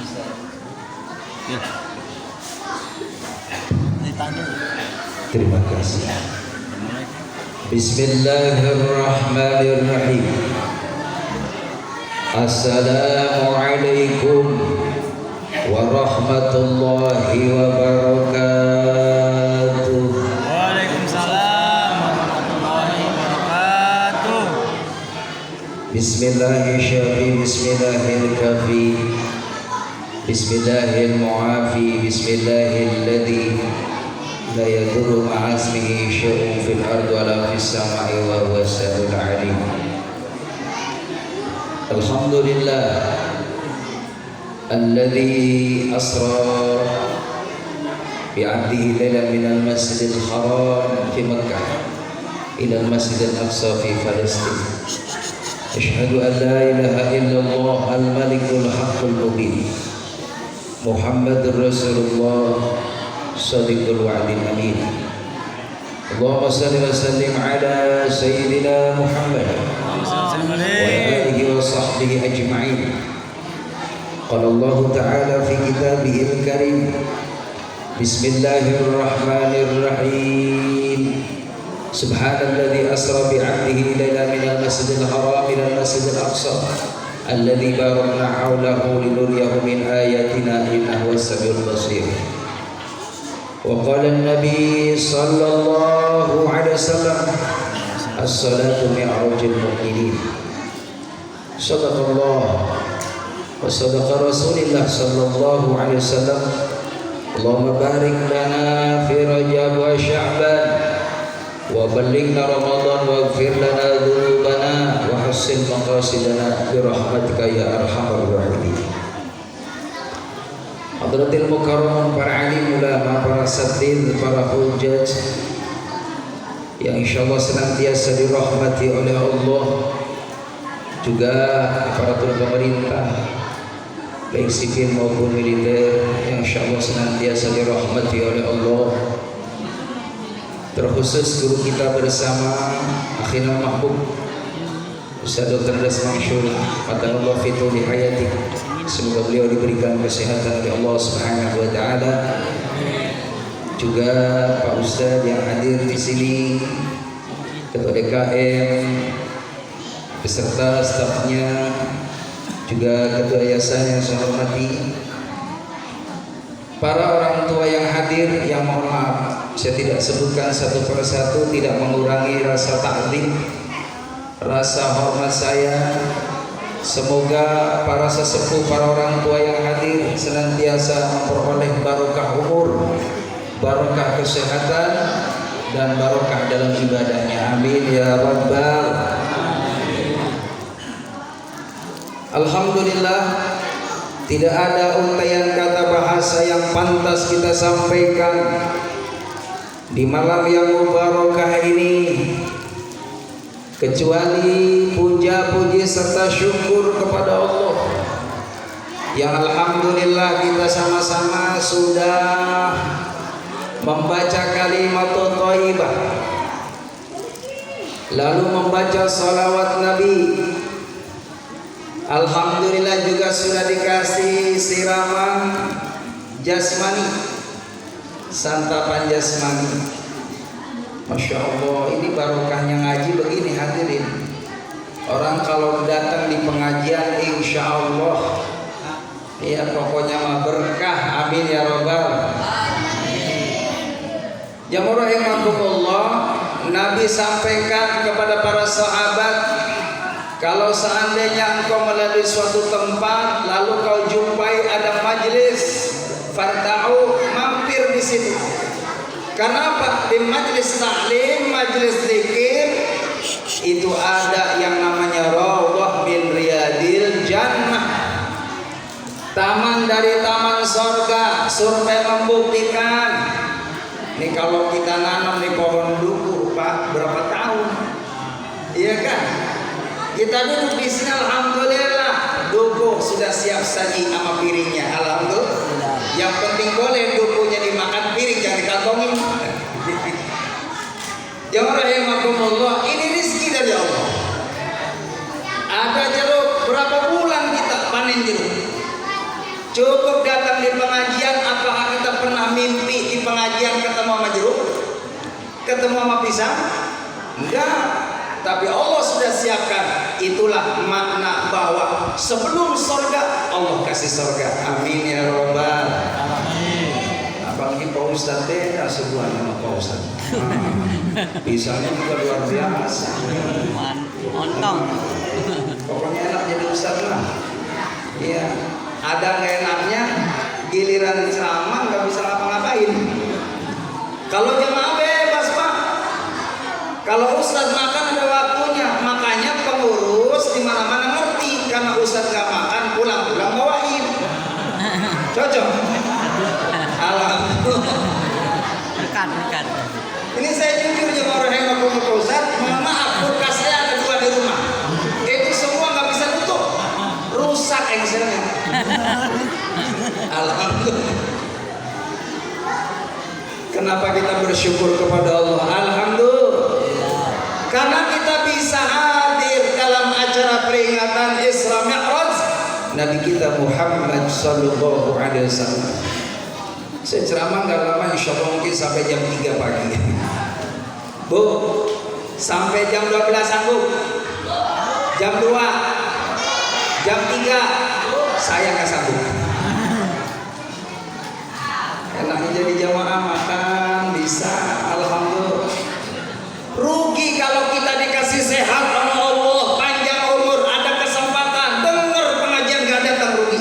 Ya. Ditanya. Terima kasih. Bismillahirrahmanirrahim. Assalamualaikum warahmatullahi wabarakatuh. Waalaikumsalam warahmatullahi wabarakatuh. Bismillahirrahmanirrahim. Bismillahirrahmanirrahim. Bismillahirrahmanirrahim. Bismillahilladzi la yadurru ma'a ismihi syai'un fil ardi wa la fis sama'i wa huwas samiul 'alim. Alhamdulillah alladzi asra bi'abdihi lailan minal masjidil haram fi Makkah ila al-masjidil aqsa fi Palestin. Asyhadu an la ilaha illallah al-malikul haqqul mubin. Muhammadur Rasulullah Shadiqul wa'dil amin. Allahumma salli wa sallim ala sayyidina Muhammad wa ala alihi wa sahbihi ajma'in. Qala Allah ta'ala fi kitabihil karim. Bismillahirrahmanirrahim. Subhanalladzi asra bi'abdihi lailan minal masjidil haram ilal masjidil aqsa alladzi barakna hawlahu linuriyahu min ayatina innahu was-sami'ul basir. Wa qala an-nabi sallallahu alaihi wasallam as-salatu mi'rajul mu'minin. Sadaqallah wa sadaqa Rasulullah sallallahu alaihi wasallam. Allahumma barik lana fi Rajab wa Sya'ban wa ballighna Ramadan waghfir lana dzunubana wa hassin maqasidana bi rahmatika ya arhamar rahimin. Hadratil mukarramin, para alim ulama, para satid, para hujjaj yang insyaallah senantiasa dirahmati oleh Allah, juga aparatur pemerintah baik sipil maupun militer yang insyaallah senantiasa dirahmati oleh Allah. Terkhusus guru kita bersama akhirnya mahbub Ustaz Dr. Das Mansyur, Matanullah Fitu di hayati. Semoga beliau diberikan kesehatan oleh Allah Subhanahu wa taala. Juga Pak Ustaz yang hadir di sini, Ketua DKM beserta stafnya, juga Ketua Yayasan yang saya hormati, para orang tua yang hadir, yang mohon maaf saya tidak sebutkan satu persatu, tidak mengurangi rasa taklim, rasa hormat saya. Semoga para sesepuh, para orang tua yang hadir senantiasa memperoleh barokah umur, barokah kesehatan, dan barokah dalam ibadahnya. Amin ya rabbal alamin. Alhamdulillah, tidak ada untaian kata bahasa yang pantas kita sampaikan di malam yang mubarakah ini kecuali puja-puji serta syukur kepada Allah yang alhamdulillah kita sama-sama sudah membaca kalimat thayyibah, lalu membaca salawat Nabi. Alhamdulillah juga sudah dikasih siraman jasmani, santapan jasmani. Masya Allah, ini barokahnya ngaji begini hadirin. Orang kalau datang di pengajian insya Allah ya pokoknya mah berkah. Amin ya rabbal alamin. Jamaah rahimakumullah, Nabi sampaikan kepada para sahabat, kalau seandainya engkau melalui suatu tempat lalu kau jumpai ada majlis, farta'u, mampir di situ. Karena apa? Di majlis taklim, majlis zikir itu ada yang namanya rawdah min riyadil jannah, taman dari taman surga. Survei membuktikan, ini kalau kita nanam di pohon duku Pak, berapa tahun? Iya kan? Kita duduk di sini alhamdulillah, duku sudah siap saji sama piringnya, alhamdulillah. Yang penting boleh dukunya dimakan, piring jangan dikantongin. Ya rahimakumullah, ini rezeki dari Allah. Ada jeruk, berapa bulan kita panen jeruk? Cukup datang di pengajian, apakah kita pernah mimpi di pengajian ketemu sama jeruk? Ketemu sama pisang? Enggak. Tapi Allah sudah siapkan. Itulah makna bahwa sebelum surga Allah kasih surga. Amin ya robbal. Apalagi Pak Ustadz deh, sebuah nama Pak Ustadz. Pisangnya juga luar biasa. Montong. Pokoknya enak jadi Ustadz lah. Iya. Ada nggak enaknya, giliran ceramah nggak bisa ngapa-ngapain. Kalau jemaah bebas Pak. Kalau Ustadz makan ada waktunya, makanya pengurus di mana-mana ngerti. Karena Ustadz nggak makan, pulang-pulang bawain. Cocok. Alhamdulillah. Dekat. Ini saya jujur jemaah rahimahkumullah Pak Ustadz. Mohon maaf, kulkas saya ada 2 di rumah. Itu semua nggak bisa tutup, rusak engselnya. Alhamdulillah. Kenapa kita bersyukur kepada Allah? Alhamdulillah. Karena kita bisa hadir dalam acara peringatan Isra Mi'raj Nabi kita Muhammad sallallahu alaihi wasallam. Saya ceramah nggak lama, insya Allah mungkin sampai jam 3 pagi. Bu, sampai jam 12 sanggup? Jam 2, jam 3 saya nggak sanggup. Enaknya jadi jamaah makan bisa, alhamdulillah. Rugi kalau kita dikasih sehat sama Allah, panjang umur, ada kesempatan dengar pengajian gak datang, rugi.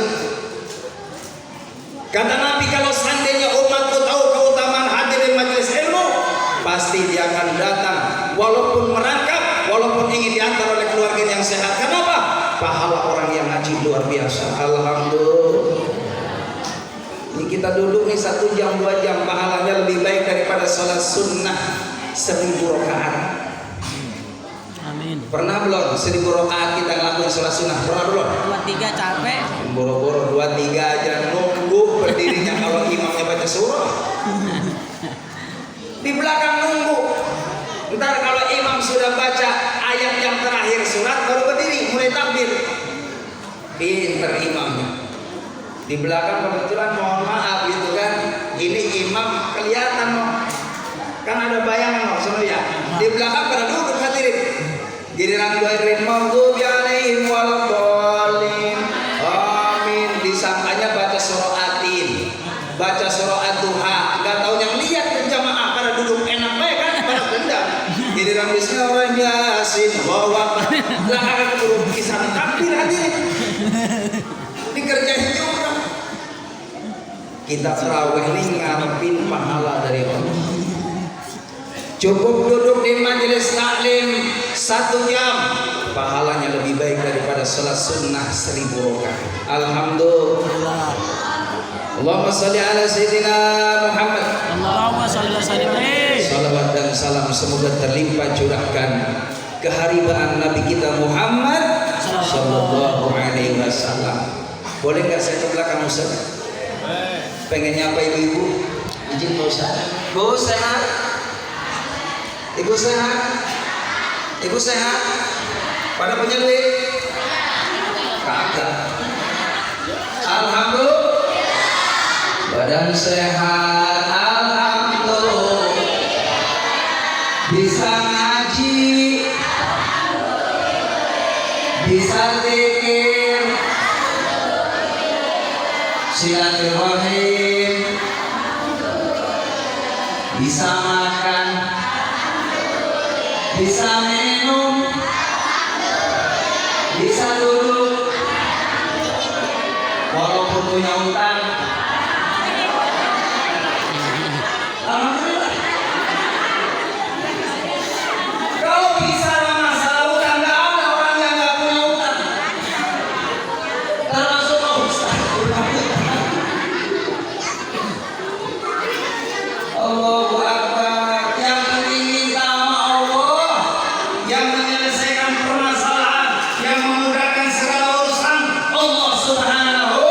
Kata Nabi, kalau seandainya umatku tahu keutamaan hadir di majelis ilmu, pasti dia akan datang, walaupun merangkap, walaupun ingin diantar oleh keluarga yang sehat. Kenapa? Pahala orang yang ngaji luar biasa. Alhamdulillah. Ini kita duduk nih 1 jam 2 jam, pahalanya lebih baik daripada sholat sunnah 1000 rakaat. Amin. Pernah belum 1000 rakaat kita ngelakuin sholat sunnah? Pernah belum? 2-3 capek. Boro-boro 2-3 aja nunggu berdirinya kalau imamnya baca surah. Di belakang nunggu. Ntar kalau imam sudah baca ayat yang terakhir surat baru berdiri mulai takbir. Pinter imamnya. Di belakang kebetulan mohon maaf gitu kan, ini imam kelihatan loh, kan ada bayangan loh, sono ya. Di belakang pada duduk hadirin. Giliran ghairil maghdubi alaihim waladdallin. Amin. Disangkanya baca surah Atin, baca surah Ad-Duha. Enggak tahu yang lihat jamaah pada duduk enak baik kan, pada dendam. Giliran bismillahirrahmanirrahim, Allahu akbar. Belakang keburu kisah takbir hadirin. Dikerjain juga. Kita terawih ini ngarepin pahala dari Allah. Cukup duduk di majelis taklim 1 jam, pahalanya lebih baik daripada salat sunnah 1000 rakaat. Alhamdulillah. Allahumma shalli ala sayyidina Muhammad. Allahumma shalli ala sayyidina. Salawat dan salam semoga terlimpah curahkan keharibaan Nabi kita Muhammad sallallahu alaihi wasallam. Boleh nggak saya ke belakang Ustaz? Pengen nyapa ibu-ibu? Izin Pak Ustaz. Bu sehat? Ibu sehat? Ibu sehat? Pada penyakit? Kagak. Alhamdulillah. Badan sehat, alhamdulillah. Bisa ngaji, bisa zikir, silaturahim, bisa makan, bisa minum, bisa duduk, walaupun punya utang. Alhamdulillah. Kalau bisa masalah utang, nggak ada orang yang nggak punya utang, termasuk Pak Ustaz. Allahu Akbar. Yang penting minta sama Allah, yang menyelesaikan permasalahan, yang memudahkan segala urusan Allah Subhanahu.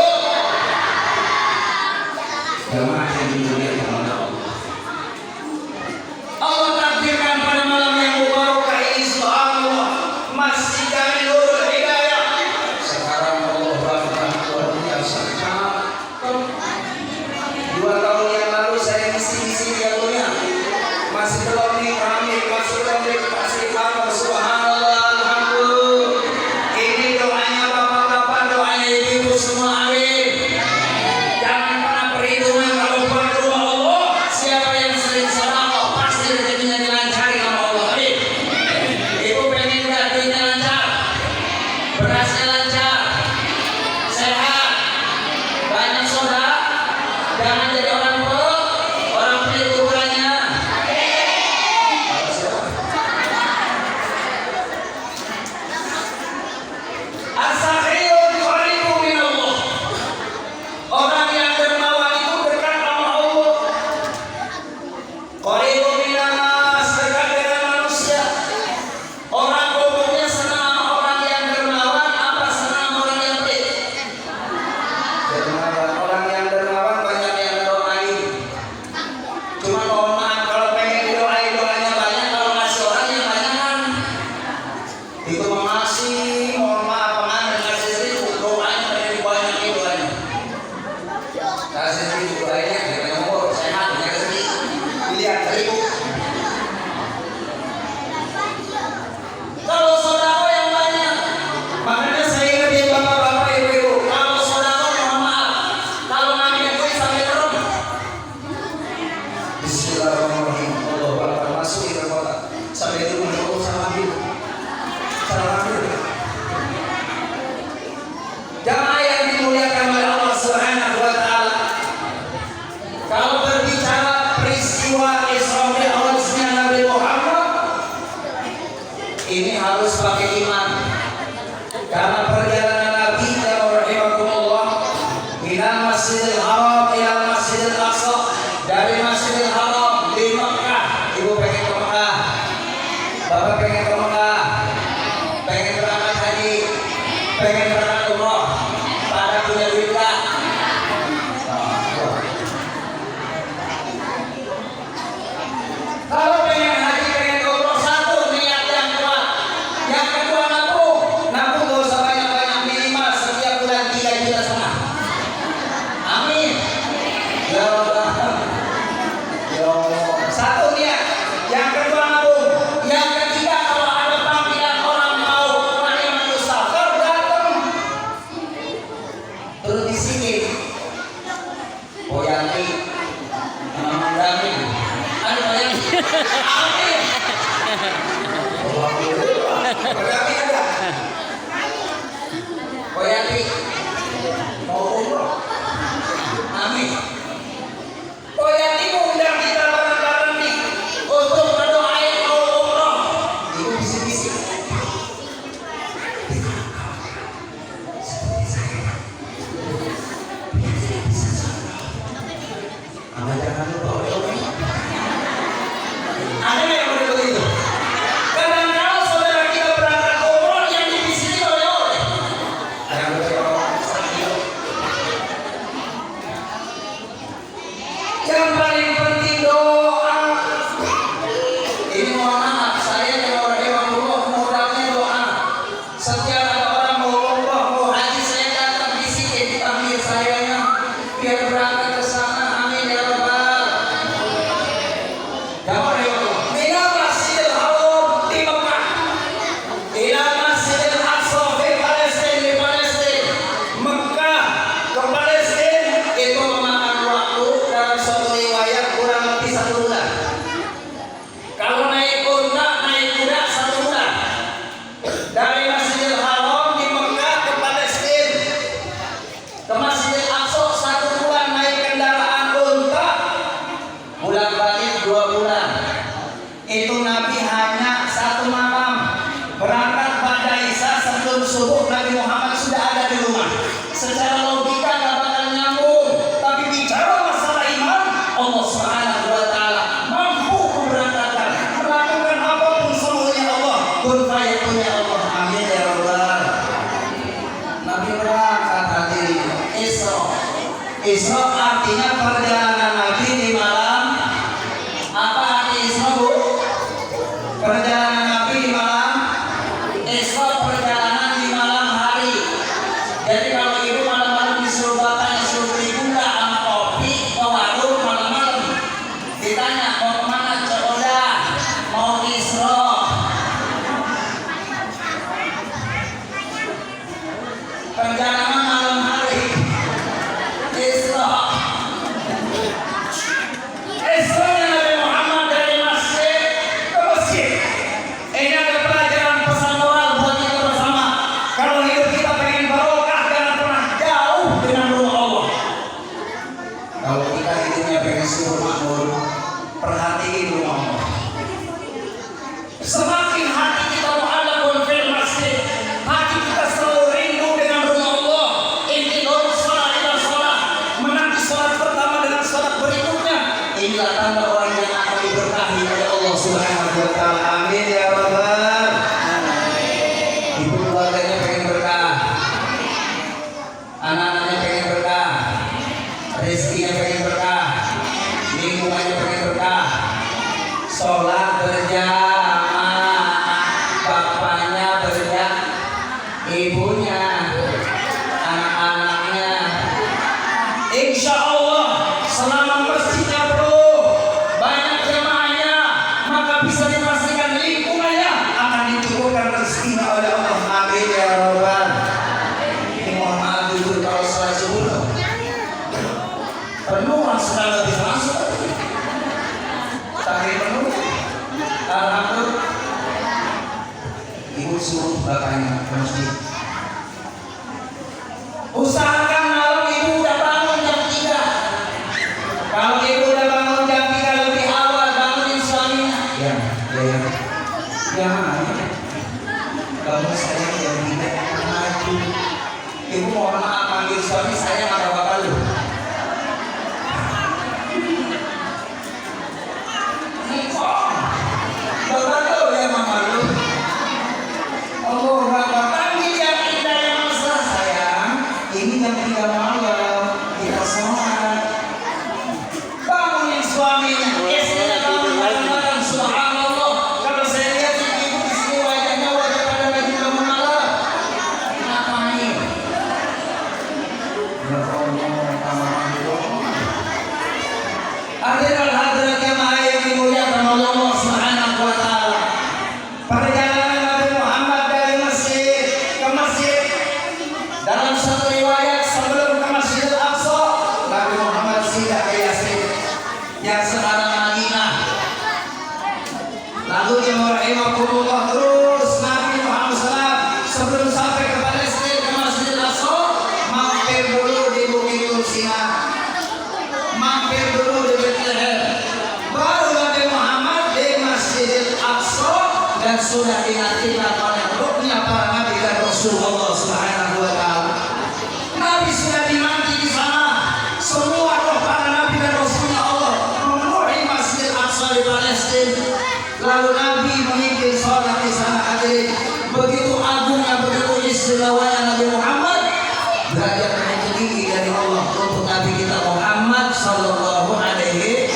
Masjidil Haram ila Masjidil Aqsa, dari Masjidil Haram di Mekah. Ibu pengen ke Mekah, bapak pengen ke Mekah, pengen berangkat haji, pengen berangkat umroh, pada punya duit nggak? Kalau pengen haji, pengen umroh, satu niat yang kuat. Yang kedua nabung, nabung gak usah banyak-banyak, minimal setiap bulan 3,5 juta. Amin. Ya Allah. Ya Allah. Satu niat. Yang kedua nabung. Yang ketiga kalau ada panggilan orang mau menerima musafir, datang. Terus di sini. Boyanti, Mama Dami. Ada Boyanti. Amin. Boyanti ada. Boyanti mau umroh. Amin. Boyanti mau undang kita bareng-bareng nih untuk berdoain mau umroh. Ibu bisik-bisik. Anda jangan lupa oleh-oleh. Ada yang boleh begitu? Kadang-kadang saudara kita berangkat umroh yang dibisiki oleh-oleh. Ada yang boleh yang paling penting doa. Ini mohon maaf, saya kalau dewan umroh modalnya doa. Setiap ada orang mau umroh, mau haji, saya datang di sini dipanggil sayanya biar berangkat ke sana. Amin ya rabbal. Jangan dewan mina Masjidil Haram di Mekah, ila Masjidil Aqsa di Palestina, Mekah ke Palestina itu memakan waktu dalam suatu riwayat kurang lebih 1 bulan. Kalau naik unta, naik kuda 1 bulan. Dari Masjidil Haram di Mekah ke Palestina, ke Masjidil Aqsa 1 bulan naik kendaraan unta, pulang balik 2 bulan. Itu Nabi hanya 1 malam. Berangkat pada Isya sebelum subuh, Nabi Muhammad sudah ada di rumah. Secara logika nggak bakal nyambung, tapi bicara masalah iman, Allah Subhanahu wa Ta'ala mampu memberangkatkan, melakukan apapun semuanya Allah. Kun fayakun ya Allah. Amin ya rabbal. Nabi berangkat hadirin Isra. Isra artinya perjalanan Nabi di malam. Apa arti Isra, Bu? Perjalanan Nabi di malam. Isra perjalanan di malam hari. Jadi kalau ibu malam-malam disuruh bapaknya suruh beli gula sama kopi ke warung malam-malam, ditanya mau kemana? Coba mau Isra. Perjalanan malam hari. Isra. Isra-nya Nabi Muhammad dari masjid ke masjid. Ini ada pelajaran pesan moral buat kita bersama. Kalau hidup kita pengen barokah, jangan pernah jauh dengan rumah Allah. Kalau kita hidupnya pengen subur makmur, perhatiin rumah Allah. Semakin hati kita mu'allaqun fil masjid, hati kita selalu rindu dengan rumah Allah. Intidor sholat ila sholat, menanti sholat pertama dengan sholat berikutnya. Inilah tanda orang yang akan diberkahi oleh Allah Subhanahu wa Ta'ala. Amin ya rabbal. Ibu keluarganya pengen berkah, anak-anaknya pengen berkah, rezekinya pengen berkah, lingkungannya pengen berkah. Sholat berjamaah, bapaknya berjamaah, ibunya, anak-anaknya. Insya Allah selama masjidnya penuh, banyak jamaahnya, maka bisa dipastikan lingkungannya akan dicukupkan rezekinya oleh Allah. Amin ya rabbal. Ini mohon maaf ibu, kalau sholat subuh penuh langsung nggak bisa masuk. Takdir penuh. Alhamdulillah. Ibu suruh bapaknya ke masjid. Usahakan malam ibu udah bangun jam 3. Kalau ibu udah bangun jam 3 lebih awal, bangunin suaminya. Ya. Kalau saya jam 3 maju. Ibu mohon maaf panggil suami saya nggak apa-apa lu. ini jam 3 malam kita sholat. Bangun yang suaminya, istrinya bangun bareng-bareng. Subhanallah, kalau saya lihat ibu di sini wajahnya wajah pada lagi bangun malam. Ngapain? Ya Allah, hadirin hadirat jamaah yang dimuliakan oleh Allah Subhanahu wa taala. Perjalanan Nabi Muhammad dari masjid ke masjid, dalam satu riwayat sebelum ke Masjidil Aqsa, Nabi Muhammad singgah ke Yatsrib yang sekarang Madinah. Lalu yang rahimahumullah terus Nabi Muhammad SAW sebelum sampai ke Palestina ke Masjidil Aqsa mampir dulu di Bukit Tursina, mampir dulu di Bethlehem, baru Nabi Muhammad di Masjidil Aqsa dan sudah dinantikan oleh ruhnya para nabi dan Rasulullah Subhanahu wa taala. Nabi sudah dinanti di sana. Semua roh para nabi dan Rasulnya Allah memenuhi Masjidil Aqsa di Palestina. Lalu Nabi memimpin sholat di sana. Hadirin, begitu agungnya, begitu istimewanya Nabi Muhammad, derajat yang tinggi dari Allah untuk Nabi kita Muhammad sallallahu alaihi.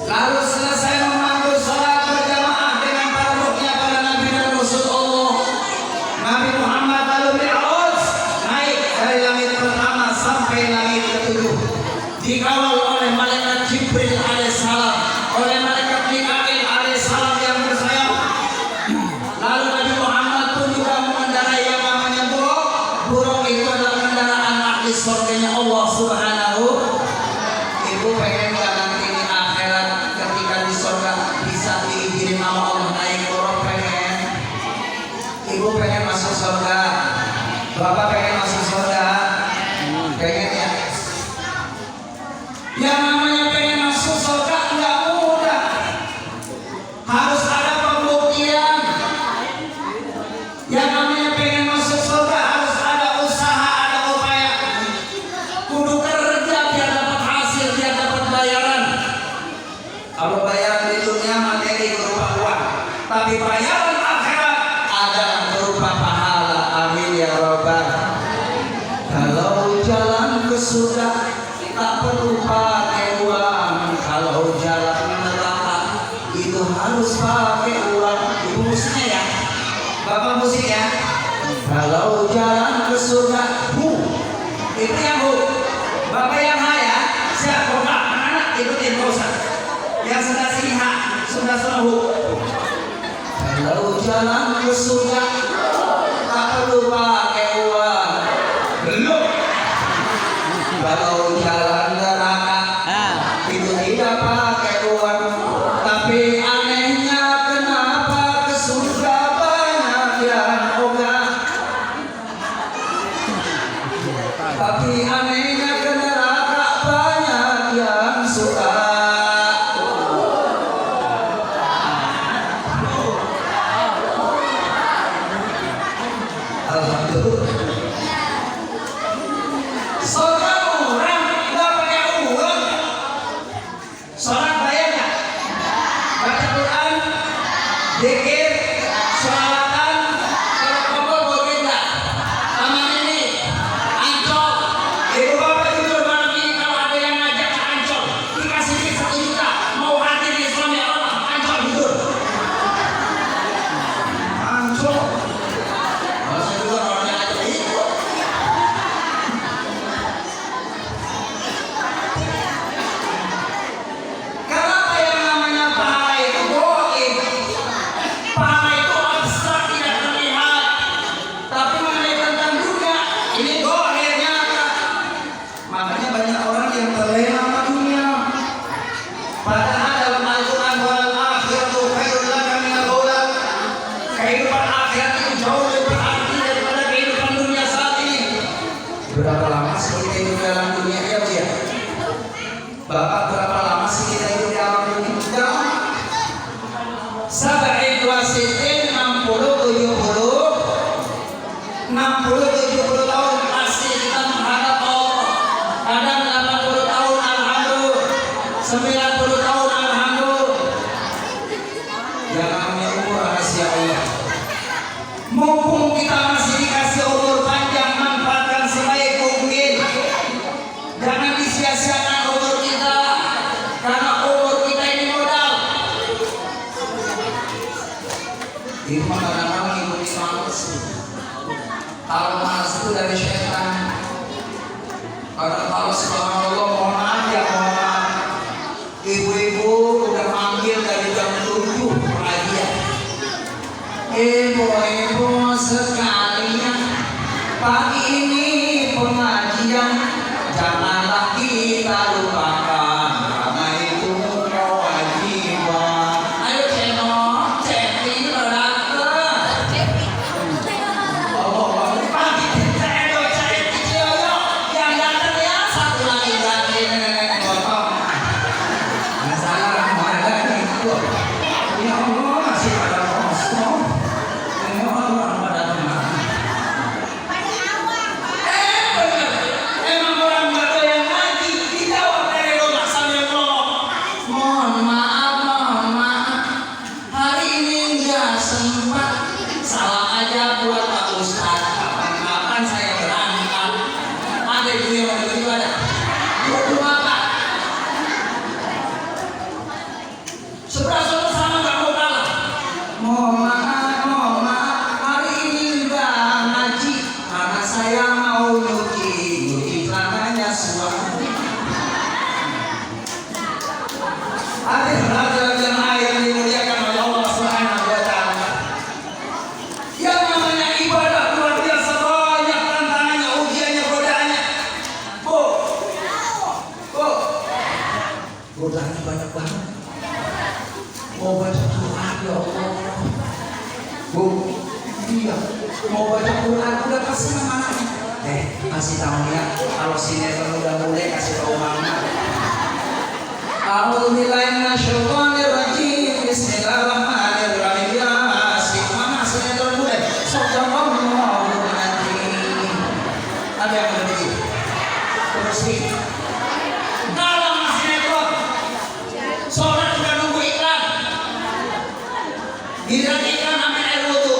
Lalu selesai memandu sholat berjamaah dengan para ruhnya para nabi dan Rasul Allah, Nabi Muhammad lalu mi'raj, naik dari langit pertama sampai langit ketujuh, dikawal oleh malaikat Jibril alaihissalam, oleh malaikat Mikail alaihissalam yang bersayap. Lalu Nabi Muhammad pun juga mengendarai yang namanya buruk. Buruk itu adalah kendaraan ahli surganya Allah Subhanahu. Ibu pengen nggak nanti di akhirat ketika di surga bisa diizinin sama Allah naik buruk? Pengen? Ibu pengen masuk surga? Bapak pengen masuk surga? Pengen ya? Yang namanya pengen masuk surga nggak mudah. Harus ada pembuktian. Yang namanya pengen masuk surga harus ada usaha, ada upaya. Kudu kerja biar dapat hasil, biar dapat bayaran. Kalau bayaran di dunia materi berupa uang, tapi bayaran akhirat adalah berupa pahala. Amin ya Rabbal. Kalau jalan ke surga tak perlu pakai uang. Kalau jalan neraka itu harus pakai uang. Ibu musiknya ya, bapak musik ya. Kalau jalan ke surga, itu yang bapak yang ya. Siap bapak, anak-anak ikutin gak usah. Yang sudah sini sudah kalau jalan ke surga tak perlu pakai uang. Belum. Kalau jalan neraka itu tidak pakai uang. Tapi anehnya kenapa ke surga banyak yang ogah. Tapi anehnya ke neraka banyak yang suka. Alhamdulillah. Surga murah, nggak pakai uang. Sholat bayar nggak? Baca Quran, zikir, sholawatan, kalau kumpul boleh nggak? Taman ini, Ancol. Ibu bapak jujur malam ini kalau ada yang ngajak ke Ancol, dikasih duit 1 juta, mau hadir di Islam ya Allah, Ancol jujur. Ancol. Masih juga orangnya ngajak itu. Kenapa yang namanya pahala itu goib? Pahala itu abstrak, tidak terlihat. Tapi mengenai tentang dunia, ini goib nyata. Makanya banyak orang yang terlena sama dunia. Padahal dalam Al-Quran wal akhiratu khairul laka minal ula. Kehidupan akhirat itu jauh lebih berarti daripada kehidupan dunia saat ini. Berapa lama sih kita hidup dalam dunia ya, Bu ya? Bapak berapa lama sih kita hidup di alam dunia? Sab'in wa sittin, 60-70 tahun pasti kita menghadap Allah. Kadang 80 tahun alhamdulillah, 90 tahun alhamdulillah. Yang namanya umur rahasia Allah. Mumpung kita masih dikasih umur panjang, ini pengajian, janganlah kita lupakan karena itu kewajiban. Ayo channel, chatting yang datang ya satu lagi gratis. Masalah ada itu. Ya Allah masih pada kosong. Ya Allah pada tenang. Emang orang baru yang ngaji dijawab dari rumah sambil ngomong. Mohon maaf, hari ini nggak sempat. Salah aja buat Pak Ustadz. Kapan-kapan saya berangkat. Ada itu yang mau beribadah. Berdua Pak. Sebelah sama nggak mau kalah. Mohon maaf, hari ini nggak ngaji karena saya mau nyuci celananya suami. Hadirin jemaah yang dimuliakan oleh Allah Subhanahu wa taala. Yang namanya ibadah luar biasa banyak tantangannya, ujiannya, godaannya. Godaannya banyak banget. Mau baca Quran ya Allah. Bu, iya. Mau baca Quran udah kasih nama anaknya. Kasih tahu ya. Kalau sinetron udah mulai kasih tahu mama. A'udzubillahi minasyaitonirrajim. Bismillahirrahmanirrahim. Ya, si mama sinetron mulai. Sallallahu alaihi. Ada yang lebih. Terus nih. Dalam sinetron. Sholat sudah nunggu iklan. Giliran iklan ambil air wudhu.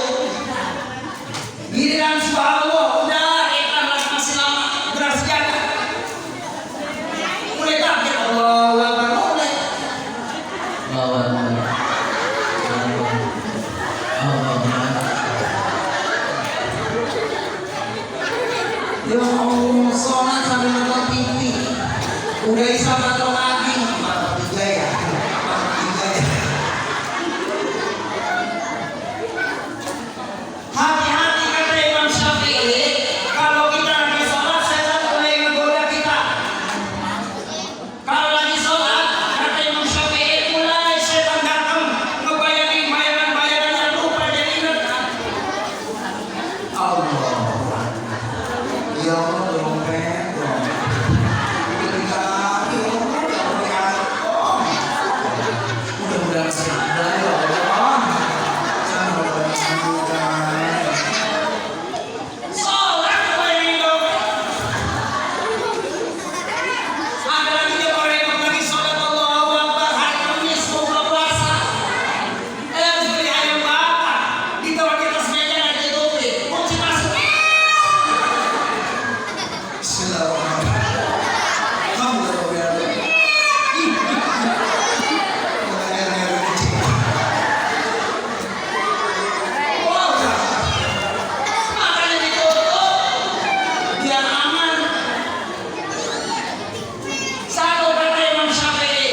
Giliran subhanallah udah iklan lagi masih lama. Gerak sejadah. Mulai takbir Allahu Akbar mulai. Ya Allah, sholat sambil nonton TV. Udah isya atau lagi? Mata tiga ya. Hati-hati kata Imam Syafi'i, kalau kita lagi sholat setan mulai menggoda kita. Kalau lagi sholat kata Imam Syafi'i mulai setan datang ngebayangin bayangan-bayangan yang lupa jadi ingat. Allah, ya Allah dompet, mudah-mudahan senada ya Allah. Sholat kebayangin dompet. Ada lagi dia orang yang lagi sholat Allahu Akbar hari Kamis mau buka puasa. Harus beli ayam bakar. Ditaruh di atas meja nggak ditutupin. Kunci masuk. Bismillahirrahmanirrahim. Alhamdulillah. Makanya ditutup biar aman. Satu kata Imam Syafi'i,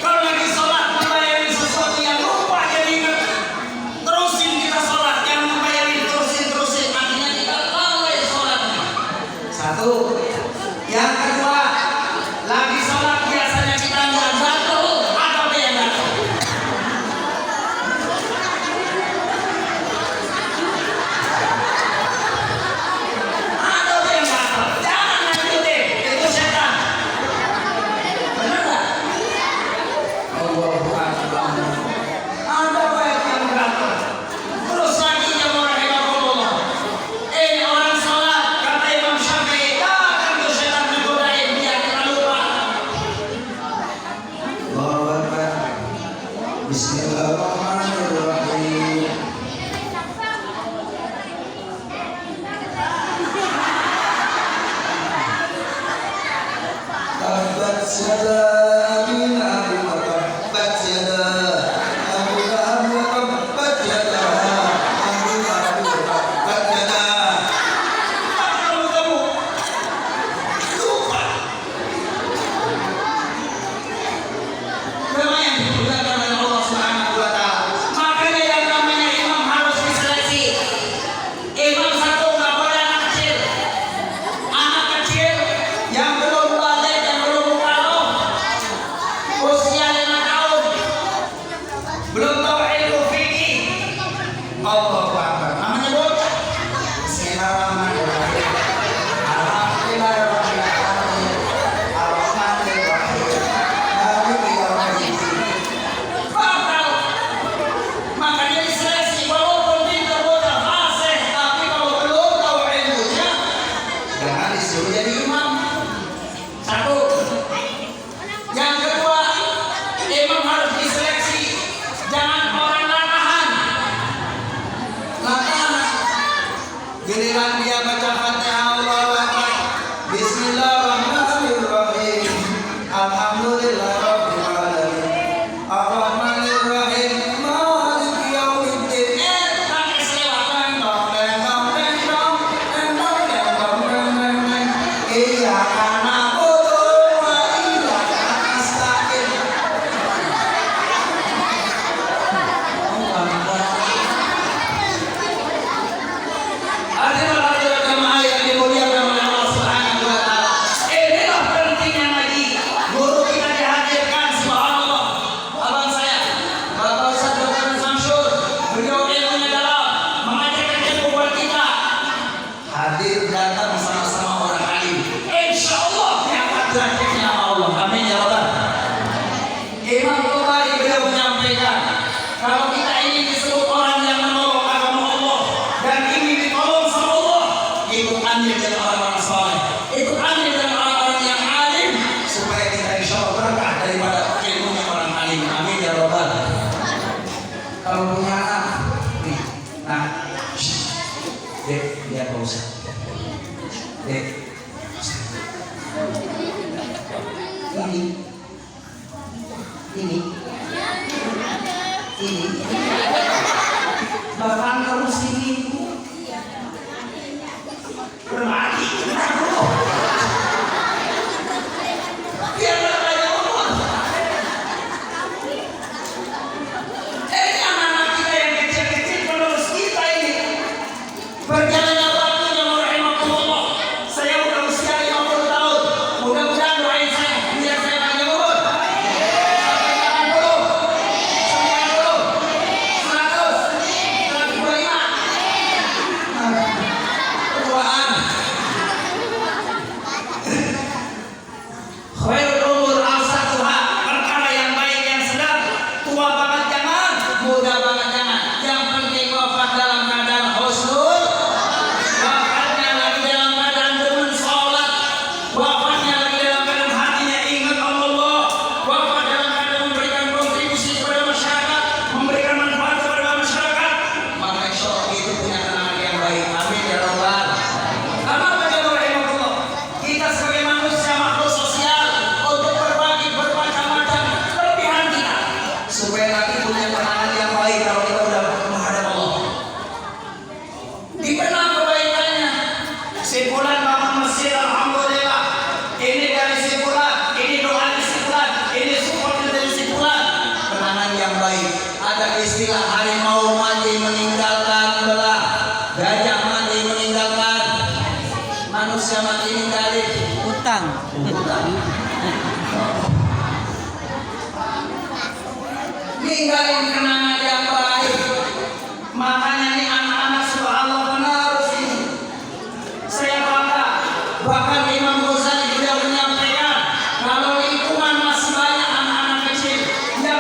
kalau lagi sholat membayangin sesuatu yang lupa jadi ingat. Terusin kita sholat, yang membayangin terusin. Akhirnya kita lalai sholatnya. Satu. Yang kedua, lagi sholat biasanya kita nggak jatuh atau dia yang jatuh. Atau dia yang jatuh. Jangan lanjutin, itu setan. Benar nggak? Allahu Akbar. Ada baik yang jatuh. Terus lagi yang orang rahimahullah. Ini orang sholat kata Imam Syafi'i, jangan tuh setan menggodain. suruh jadi imam. Satu. Yang kedua, imam harus diseleksi, jangan orang latahan. Giliran dia baca Fatihah Allahu Akbar, Bismillahirrahmanirrahim, Alhamdulillahirabbil alamin, Arrahmanir Rahim, Maliki Yaumiddin. Tukang keselewatan dong, dong, dong, dong, dong, dong, dong, dong, dong. Iyyaka na'budu wa iyyaka nasta'in. Hadirin jemaah yang dimuliakan oleh Allah Subhanahu wa taala. Inilah pentingnya ngaji. Guru kita dihadirkan, subhanallah. Abang saya, Bapak Ustaz Dr. Samsyur, beliau ilmunya dalam, mengajarkan ilmu buat kita. Hadir datang sama-sama orang alim. Insyaallah diangkat derajatnya Allah. Amin ya rabbal. Imam Bukhari beliau menyampaikan, kalau kita ingin disebut orang yang menolong agama Allah dan ingin ditolong sama Allah, ikut andil dengan orang-orang saleh, ikut andil dengan orang-orang yang alim, supaya kita insya Allah berkah daripada ilmunya orang alim. Amin ya rabbal. Kalau punya anak, nih, nah, dek, biar Pak Ustaz, dek, ini, bapak terus